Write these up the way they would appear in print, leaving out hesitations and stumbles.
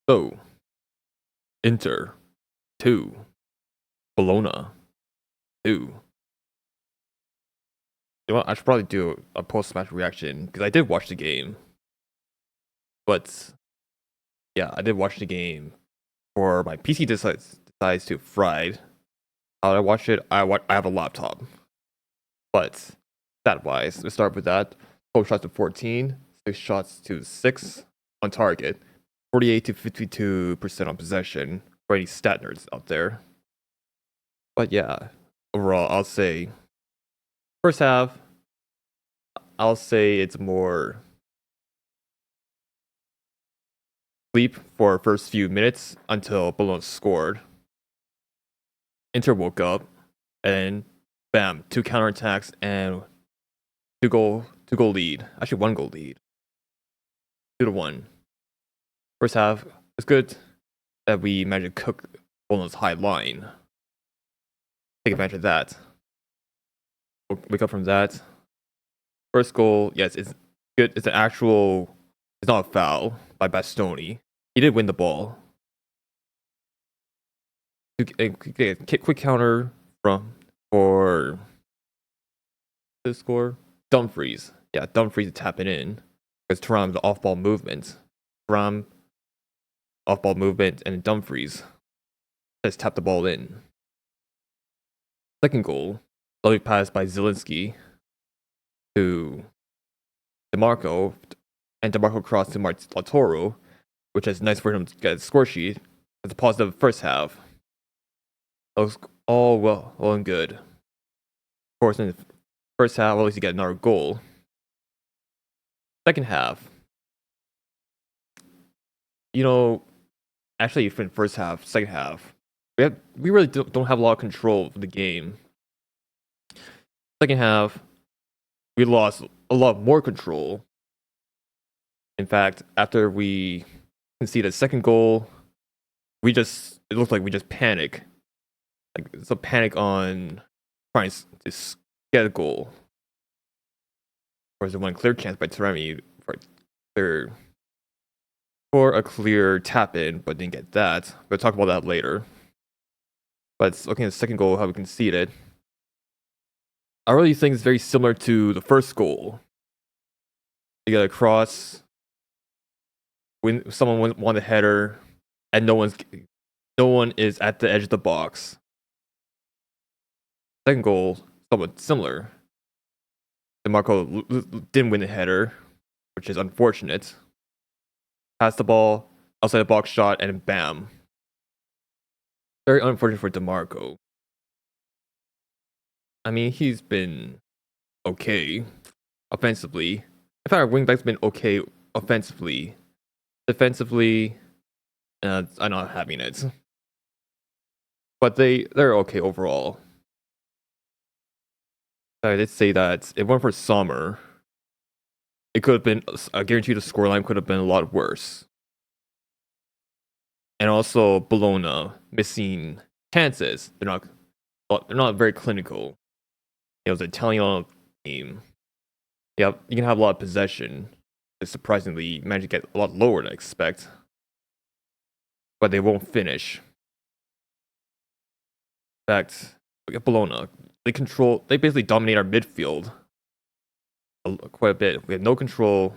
So, Inter 2, Bologna 2. You know what? I should probably do a post-match reaction because I did watch the game. But yeah, I did watch the game. For my PC decides to fried. How did I watch it? I have a laptop. But stat-wise, let's start with that. 12 shots to 14, 6 shots to 6 on target, 48 to 52% on possession for any stat nerds out there. But yeah, overall, I'll say first half, I'll say it's more sleep for first few minutes until Bologna scored. Inter woke up, and bam, 2 counterattacks and 2 goal lead. Actually, 1 goal lead. 2-1. First half, it's good that we managed to cook Bologna's high line. Take advantage of that. Wake up from that. First goal, yes, it's good. It's not a foul by Bastoni. He did win the ball. A quick counter for the score. Dumfries. Yeah, Dumfries to tap it in. Because Thuram's off-ball movement. Thuram, off-ball movement, and Dumfries just tap the ball in. Second goal, lovely pass by Zielinski to DeMarco, and DeMarco crossed to Lautaro, which is nice for him to get a score sheet. It's a positive first half. That was all well and good. Of course, in the first half, at least you get another goal. Second half, actually, for the first half, second half, we really don't have a lot of control of the game. Second half, we lost a lot more control. In fact, after we conceded a second goal, it looked like we just panic. Like, it's a panic on trying to get a goal. Of course, there one clear chance by Taremi for a clear tap in, but didn't get that. We'll talk about that later. But looking at the second goal, how we conceded, I really think it's very similar to the first goal. You get a cross, when someone won the header, and no one is at the edge of the box. Second goal, somewhat similar. DeMarco didn't win the header, which is unfortunate. Passed the ball, outside the box shot, and bam. Very unfortunate for DeMarco. I mean, he's been okay offensively. In fact, our wingback's been okay offensively. Defensively, I'm not having it. But they're okay overall. I did say that if it weren't for Sommer, it could have been, I guarantee the scoreline could have been a lot worse. And also Bologna missing chances. They're not very clinical. It was an Italian game. Yeah, you can have a lot of possession. But surprisingly, managed to get a lot lower than I expect. But they won't finish. In fact, look at Bologna. They basically dominate our midfield quite a bit. We have no control.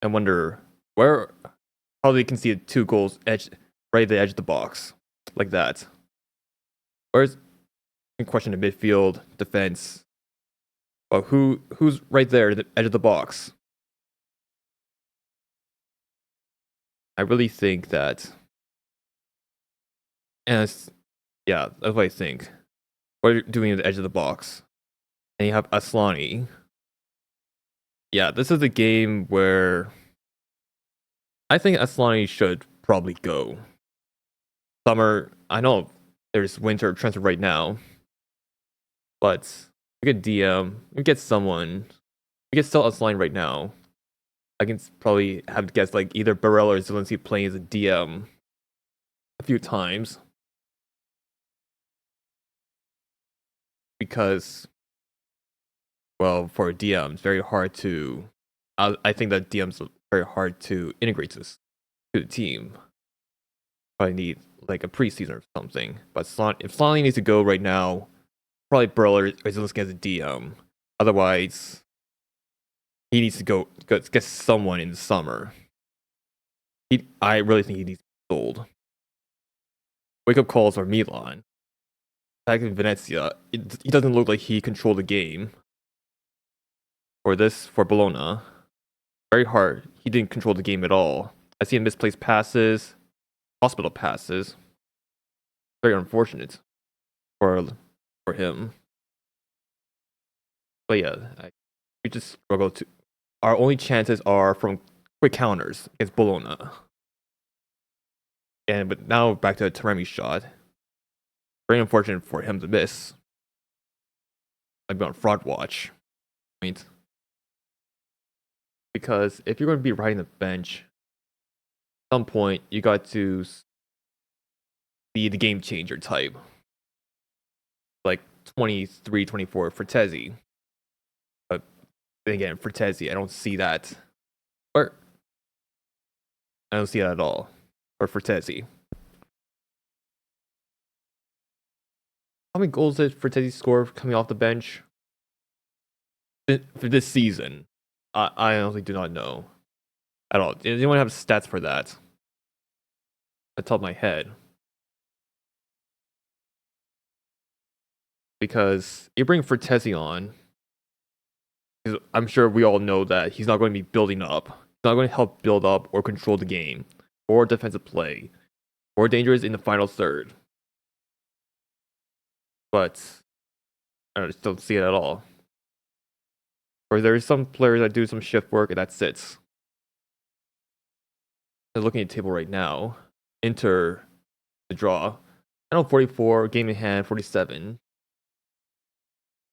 I wonder how they conceded 2 goals right at the edge of the box like that. Where's in question the midfield, defense? Well, who's right there at the edge of the box? I really think that, and yeah, that's what I think. What are you doing at the edge of the box? And you have Aslani. Yeah, this is a game where I think Aslani should probably go. Summer, I know there's winter transfer right now, but we could DM, we get someone, we could sell Aslani right now. I can probably have to guess like either Barella or Zielinski playing as a DM a few times. Because, well, for a DM, it's very hard to. I think that DMs are very hard to integrate to to the team. Probably need like a preseason or something. But if Slonny needs to go right now, probably Burler is looking as a DM. Otherwise, he needs to go get someone in the summer. I really think he needs to be sold. Wake up calls for Milan. Back in Venezia, he doesn't look like he controlled the game. For Bologna, very hard. He didn't control the game at all. I see him misplaced passes, hospital passes. Very unfortunate for him. But yeah, we just struggle to. Our only chances are from quick counters against Bologna. But now back to a Taremi shot. Very unfortunate for him to miss. I'd be on fraud watch. Right? Because if you're going to be riding the bench, at some point you got to be the game changer type. Like 23, 24 for Tezzi. But then again, for Tezzi, I don't see that. Or I don't see that at all. Or for Tezzi. How many goals did Fertezzi score coming off the bench for this season? I honestly do not know at all. Does anyone have stats for that? At the top of my head. Because you bring Fertezzi on, I'm sure we all know that he's not going to be building up. He's not going to help build up or control the game, or defensive play, or dangerous in the final third. But I just don't see it at all. Or there's some players that do some shift work and that's it. I'm looking at the table right now. Inter, the draw. I know 44, game in hand, 47.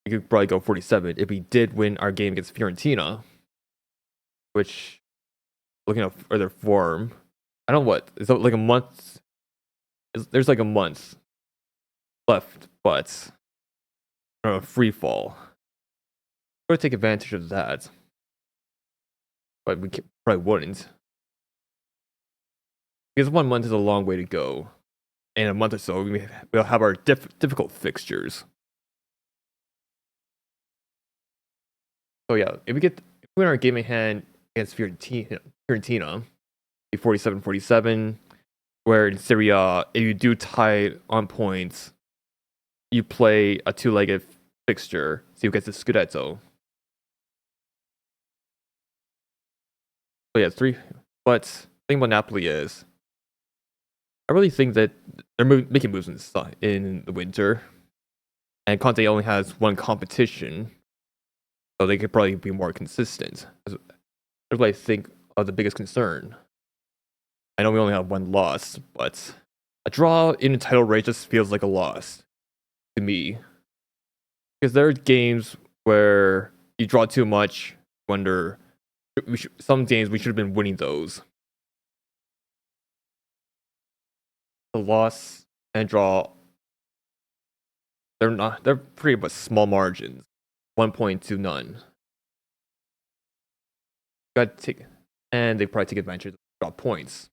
We could probably go 47 if we did win our game against Fiorentina. Which, looking at further form, I don't know what. It's like a month. There's like a month left, but I don't know, free fall. We're going to take advantage of that. But we probably wouldn't. Because 1 month is a long way to go. In a month or so, we'll have our difficult fixtures. So yeah, if we win our game in hand against Fiorentina, be 47-47, where in Serie, if you do tie on points, you play a two-legged fixture, see who gets the Scudetto. So yeah, but the thing about Napoli is, I really think that they're making moves in the winter, and Conte only has one competition, so they could probably be more consistent. That's what I think of the biggest concern. I know we only have one loss, but a draw in a title race just feels like a loss to me. Because there are games where you draw too much, wonder some games we should have been winning those. The loss and draw, they're pretty much small margins. 1 point to none. And they probably take advantage of drop points.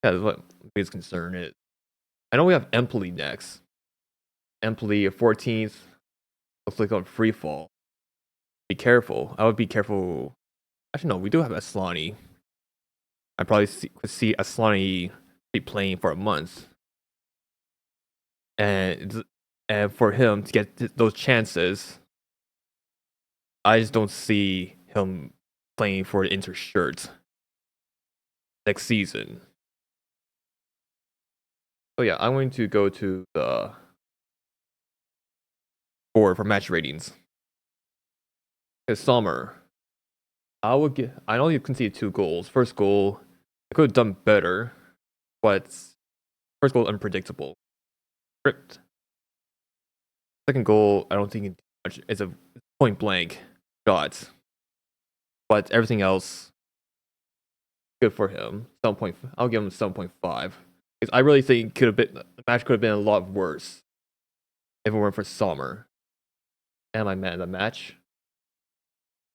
Yeah, that's what the biggest concern is. I know we have Empoli next. Empoli 14th. Looks like on free fall. Be careful. I would be careful. Actually, no, we do have Aslani. I probably could see Aslani be playing for a month. And for him to get those chances, I just don't see him playing for the Inter shirt next season. So yeah, I'm going to go to the board for match ratings. Because Sommer, I know you conceded 2 goals. First goal, I could have done better, but first goal unpredictable. Script. Second goal, I don't think it's a point blank shot, but everything else good for him. I'll give him 7.5 because I really think the match could have been a lot worse if it weren't for Sommer. And my man of the match.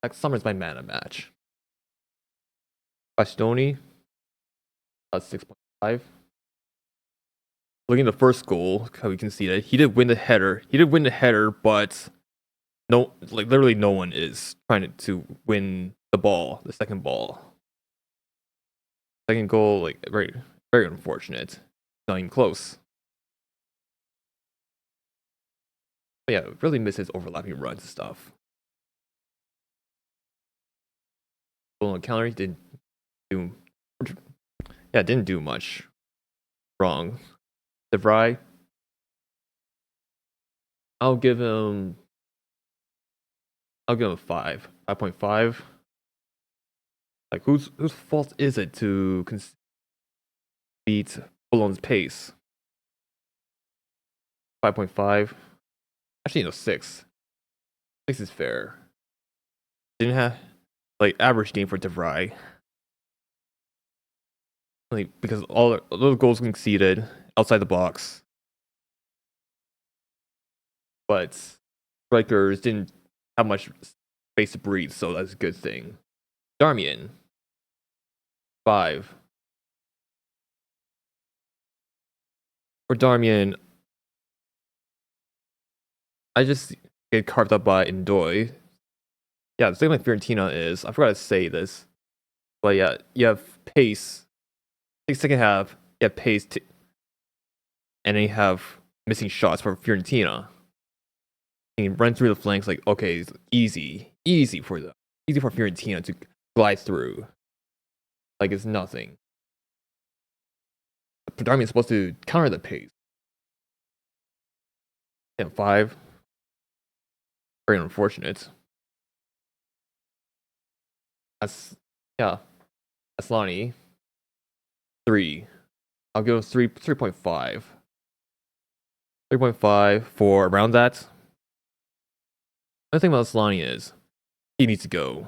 Like Sommer's my man of the match. Bastoni, 6.5. Looking at the first goal, how we can see that he did win the header. But no, like literally no one is trying to win the ball, the second ball. Second goal, like very, very unfortunate. Not even close. But yeah, really misses overlapping runs and stuff. On counter, he didn't do. Yeah, didn't do much wrong. DeVry, I'll give him a 5.5. Like whose fault is it to beat Bologna's pace? 5.5. Actually, no, 6. 6 is fair. Didn't have like average game for DeVry. Like because all those goals conceded outside the box. But strikers didn't have much space to breathe, so that's a good thing. Darmian, 5. For Darmian, I just get carved up by Ndoye. Yeah, the thing with Fiorentina is, I forgot to say this, but yeah, you have pace. Second half, you have pace, and then you have missing shots for Fiorentina. You can run through the flanks like, okay, it's easy for them. Easy for Fiorentina to glide through. Like it's nothing. Darmian is supposed to counter the pace. Yeah, 5. Very unfortunate. Asllani, 3. I'll go 3.5. 3.5 for around that. The thing about Asllani is he needs to go.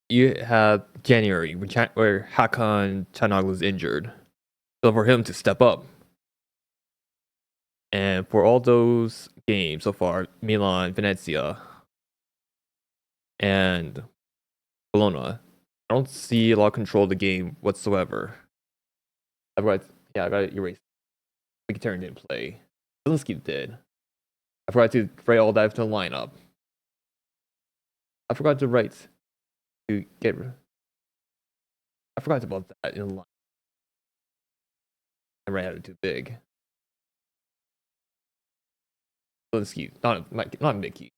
You have January where Hakan Çalhanoğlu was injured. So for him to step up. And for all those games so far, Milan, Venezia, and Bologna, I don't see a lot of control of the game whatsoever. I got to erase. Mkhitaryan didn't play. Zielinski did. I forgot to write all that to the lineup. I forgot about that in the line. I ran it too big. Zielinski, not Mickey,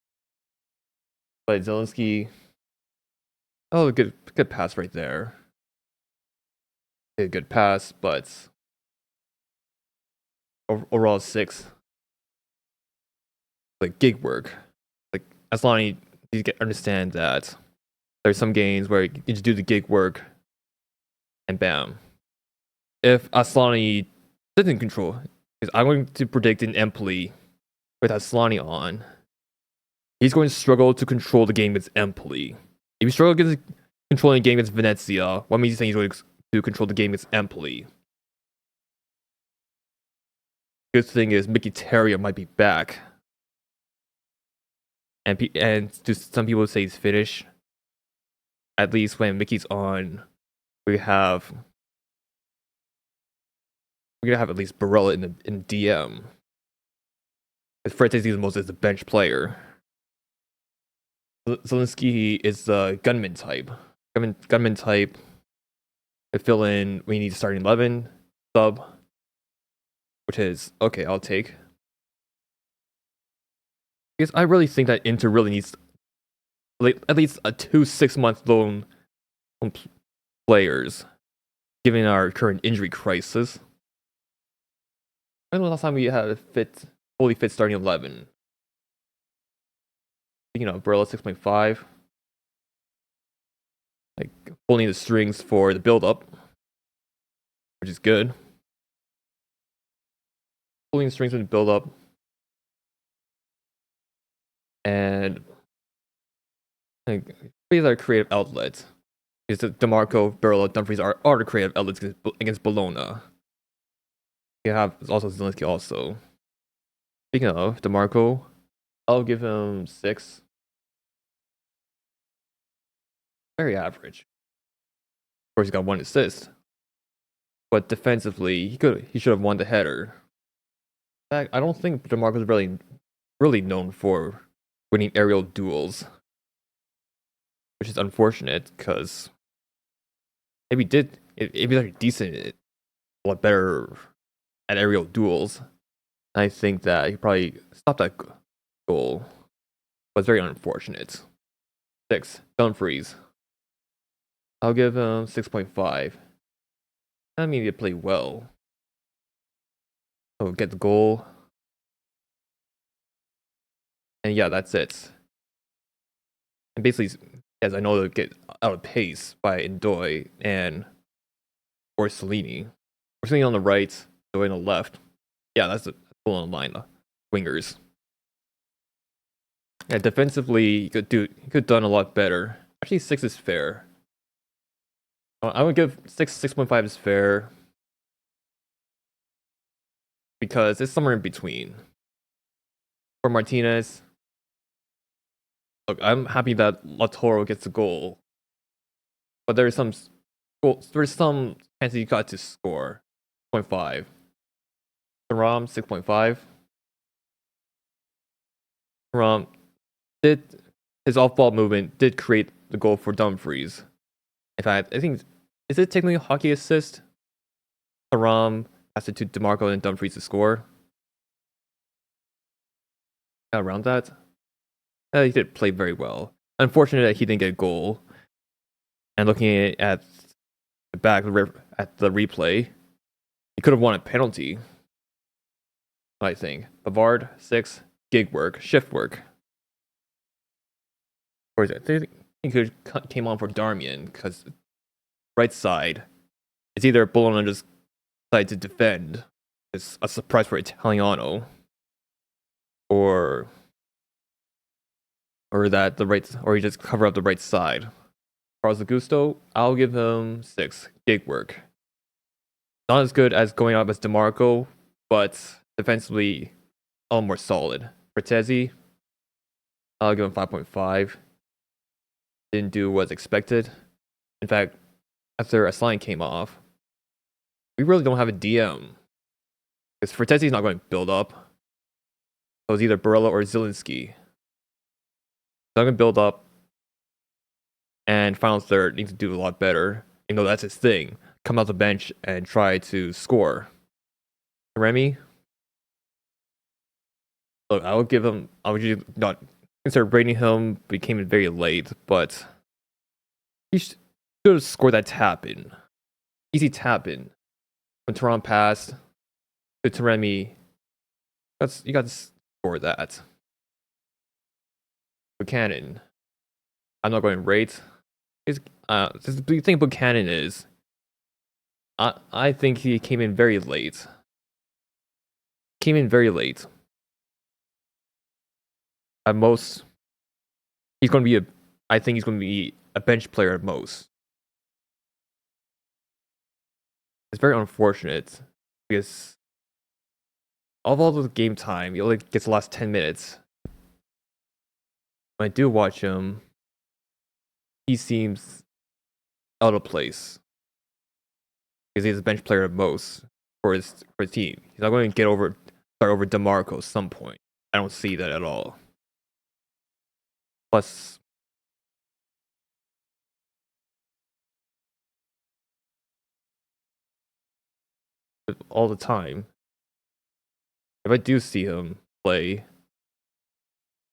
but Zielinski. Oh, good pass right there. A good pass, but overall 6. Like gig work. Like Asllani, you understand that there's some games where you just do the gig work, and bam. If Asllani doesn't control, because I'm going to predict in Empoli with Asllani on, he's going to struggle to control the game against Empoli. If he struggles against controlling the game against Venezia, what makes you think he's going to control the game against Empoli? Good thing is Mkhitaryan might be back. And to some people say he's finished. At least when Mickey's on, we're gonna have at least Barella in DM. Because Fred takes the most as a bench player. Zielinski is the gunman type. Gunman type. To fill in, we need to start 11 sub, which is okay. I'll take. Because I really think that Inter really needs like at least a 2 6-month loan players, given our current injury crisis. I don't know last time we had a fully fit starting 11. You know, Barella 6.5. Like pulling the strings for the build up, which is good. Pulling the strings for the build up. And like these are creative outlets. Because DeMarco, Barella, Dumfries are the creative outlets against Bologna. You have also Zielinski also. Speaking of DeMarco, I'll give him 6. Very average. course, he got 1 assist. But defensively, he should have won the header. In fact, I don't think DeMarco's really known for winning aerial duels, which is unfortunate because if he was actually decent, a lot better at aerial duels. I think that he probably stopped that goal. But it's very unfortunate. 6, Dumfries. I'll give him 6.5. I mean, he played well. So get the goal. And yeah, that's it. And basically, as I know, to get out of pace by Ndoye or Cellini. Or on the right, Ndoye on the left. Yeah, that's the full on line. Wingers. Yeah, defensively, he could have done a lot better. Actually, 6 is fair. I would give 6.5 is fair. Because it's somewhere in between. For Martinez, look, I'm happy that Lautaro gets a goal. But there's some chance he got to score. 0.5. Thuram, 6.5. Thuram his off-ball movement did create the goal for Dumfries. In fact, I think, is it technically a hockey assist? Thuram passed it to DeMarco and Dumfries to score. Around that, he did play very well. Unfortunate that he didn't get a goal. And looking at the back at the replay, he could have won a penalty. I think Bavard 6, gig work, shift work. Or is it? I think he could came on for Darmian because right side, it's either Bologna just decided to defend, it's a surprise for Italiano, or that the right, or he just cover up the right side. Carlos Augusto, I'll give him 6, gig work. Not as good as going up as DeMarco, but defensively, all more solid. Cortese, I'll give him 5.5. Didn't do what was expected. In fact, after a sign came off, we really don't have a DM. Because Cortese's not going to build up. So it's either Barella or Zielinski. Not going to build up. And final third needs to do a lot better. Even though that's his thing. Come out the bench and try to score. Remy, look, I would usually not consider rating him, but he came in very late, but he should have scored that tap in. Easy tap in. When Thuram passed to Taremi, you got to score that. Buchanan, I'm not going to rate. The thing Buchanan is, I think he came in very late. At most, I think he's going to be a bench player at most. It's very unfortunate because of all the game time, he only gets the last 10 minutes. When I do watch him, he seems out of place because he's a bench player at most for his team. He's not going to start over DeMarco at some point. I don't see that at all. Plus, all the time, if I do see him play,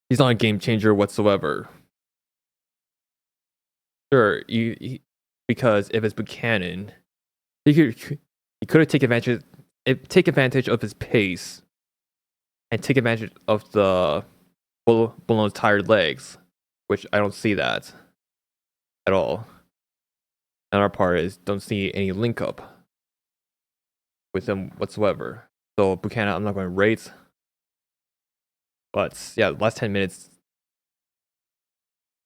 he's not a game changer whatsoever. Sure, because if it's Buchanan, he could have taken advantage of his pace and take advantage of the Bologna's tired legs, which I don't see that at all. And our part is don't see any link up with him whatsoever. So Buchanan, I'm not going to rate. But yeah, the last 10 minutes,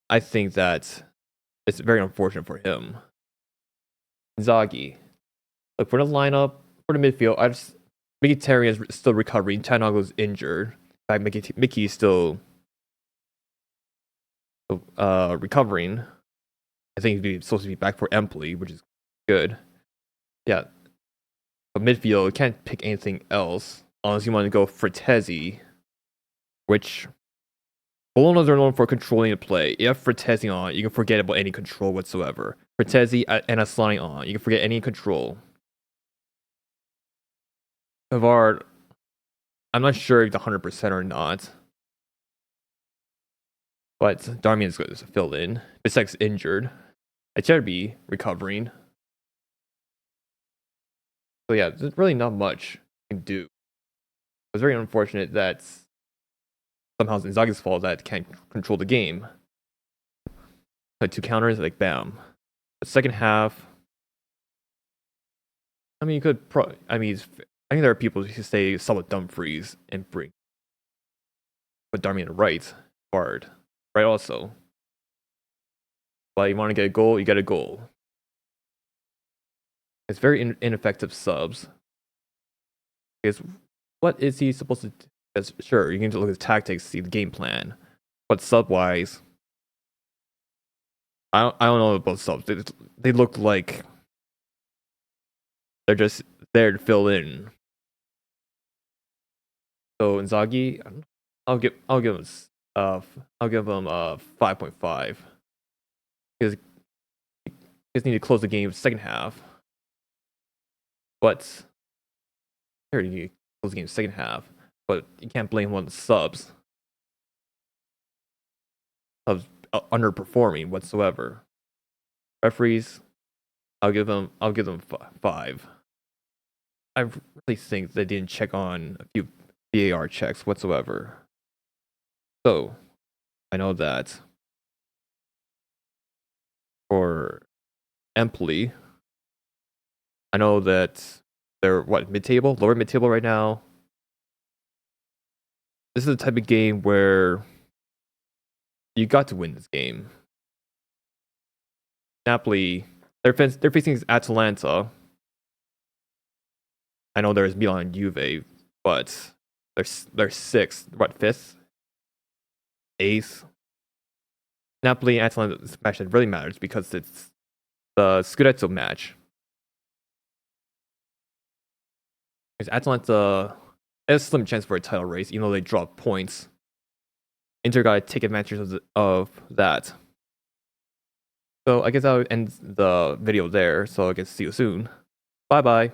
I think that it's very unfortunate for him. Inzaghi. Look, for the lineup, for the midfield, Mkhitaryan is still recovering. Tanago's injured. In fact, Mickey is still recovering. I think he's supposed to be back for Empoli, which is good. Yeah. But midfield, you can't pick anything else unless you want to go Fratesi, which Bologna are known for controlling the play. You have Fratesi on, you can forget about any control whatsoever. Fratesi and Aslani on, you can forget any control. Pavard, I'm not sure if it's 100% or not. But Darmian's going to fill in. Bissek's injured. Acerbi recovering. So yeah, there's really not much you can do. It's very unfortunate that somehow it's Inzaghi's fault that can't control the game. Like 2 counters, like bam. The second half, I mean, you could I think there are people who say somewhat Dumfries and bring, but Darmian right, hard, right also. But you want to get a goal, you get a goal. It's very ineffective subs. Because what is he supposed to do? Sure, you can look at the tactics, see the game plan. But sub-wise, I don't know about subs. They look like they're just there to fill in. So Inzaghi, I'll give him 5.5 because he just need to close the game second half. But here you need to close the game second half. But you can't blame one of the subs. Subs underperforming whatsoever. Referees, I'll give them 5. I really think they didn't check on a few VAR checks whatsoever. So I know that for Empoli, I know that they're mid-table, lower mid-table right now. This is the type of game where you got to win this game. Napoli, they're facing Atalanta. I know there's Milan and Juve, but they're 6th, 5th, 8th. Napoli and Atalanta match that really matters because it's the Scudetto match. Because Atalanta has a slim chance for a title race, even though they drop points. Inter got to take advantage of that. So I guess I'll end the video there, so I guess see you soon. Bye bye.